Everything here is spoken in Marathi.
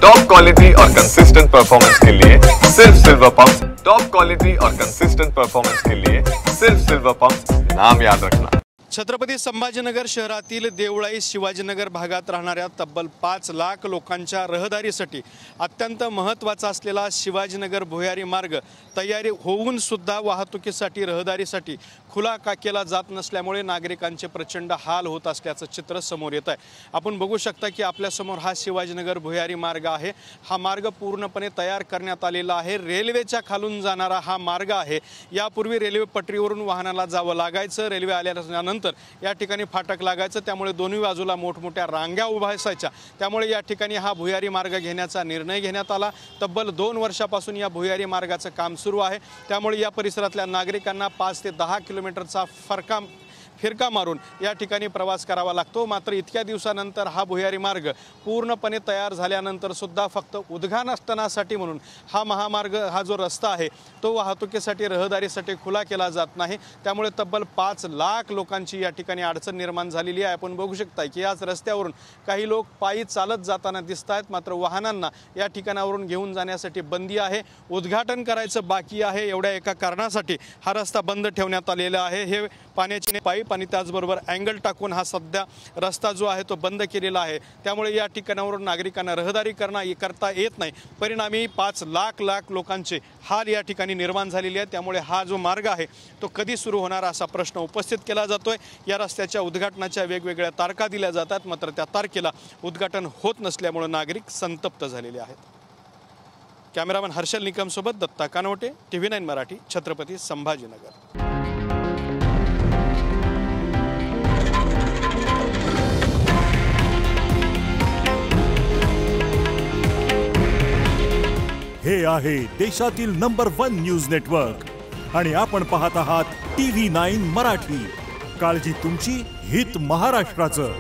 टॉप क्वालिटी और कंसिस्टेंट परफॉर्मेंस के लिए सिर्फ सिल्वर पंप। टॉप क्वालिटी और कंसिस्टेंट परफॉर्मेंस के लिए सिर्फ सिल्वर पंप, नाम याद रखना। छत्रपती संभाजीनगर शहरातील देवळाई शिवाजीनगर भागात राहणाऱ्या तब्बल 5 लाख लोकांच्या रहदारीसाठी अत्यंत महत्त्वाचा असलेला शिवाजीनगर भुयारी मार्ग तयारी होऊन सुद्धा वाहतुकीसाठी रहदारीसाठी खुला का केला जात नसल्यामुळे नागरिकांचे प्रचंड हाल होत असल्याचं चित्र समोर येत आहे। आपण बघू शकता की आपल्या समोर हा शिवाजीनगर भुयारी मार्ग आहे। हा मार्ग पूर्णपणे तयार करण्यात आलेला आहे। रेल्वेच्या खालून जाणारा हा मार्ग आहे। यापूर्वी रेल्वे पटरीवरून वाहनाला जावं लागायचं। रेल्वे आल्यानंतर या ठिकाणी फाटक लागायचं, त्यामुळे दोन्ही बाजूला मोठमोठ्या रांगा उभ्या असायच्या। त्यामुळे या ठिकाणी हा भुयारी मार्ग घेण्याचा निर्णय घेण्यात आला। तब्बल 2 वर्षापासून या भुयारी मार्गाचं काम सुरू आहे। त्यामुळे या परिसरातल्या नागरिकांना 5 ते 10 किलोमीटरचा फिरका मारून या ठिकाणी प्रवास करावा लागतो। मात्र इतक्या दिवसानंतर हा भुयारी मार्ग पूर्णपणे तयार झाल्यानंतर सुद्धा फक्त उद्घाटनासाठी म्हणून हा महामार्ग, हा जो रस्ता आहे तो वाहतुकीसाठी रहदारीसाठी खुला केला जात नाही। त्यामुळे तब्बल 5 लाख लोकांची या ठिकाणी अडचण निर्माण झालेली आहे। आपण बघू शकता की याच रस्त्यावरून काही लोक पायी चालत जाताना दिसत आहेत, मात्र वाहनांना या ठिकाणावरून घेऊन जाण्यासाठी बंदी आहे। उद्घाटन करायचं बाकी आहे, एवढ्या एका कारणासाठी हा रस्ता बंद ठेवण्यात आलेला आहे। हे पाण्याचे पाईप आणि त्याचबरोबर अँगल टाकून हा सध्या रस्ता जो आहे तो बंद केलेला आहे। त्यामुळे या ठिकाणावरून नागरिकांना रहदारी करता येत नाही। परिणामी 5 लाख लोकांचे हाल या ठिकाणी निर्माण झालेले आहेत। त्यामुळे हा जो मार्ग आहे तो कधी सुरू होणार असा प्रश्न उपस्थित केला जातोय। या रस्त्याच्या उद्घाटनाच्या वेगवेगळ्या तारखा दिल्या जातात, मात्र त्या तारखेला उद्घाटन होत नसल्यामुळे नागरिक संतप्त झालेले आहेत। कॅमेरामन हर्षल निकम सोबत दत्ता कानवटे, TV9 मराठी, छत्रपती संभाजीनगर। हे आहे देशातील नंबर 1 न्यूज नेटवर्क आणि आपण पाहत आहात TV9 मराठी। काळजी तुमची, हित महाराष्ट्राचं।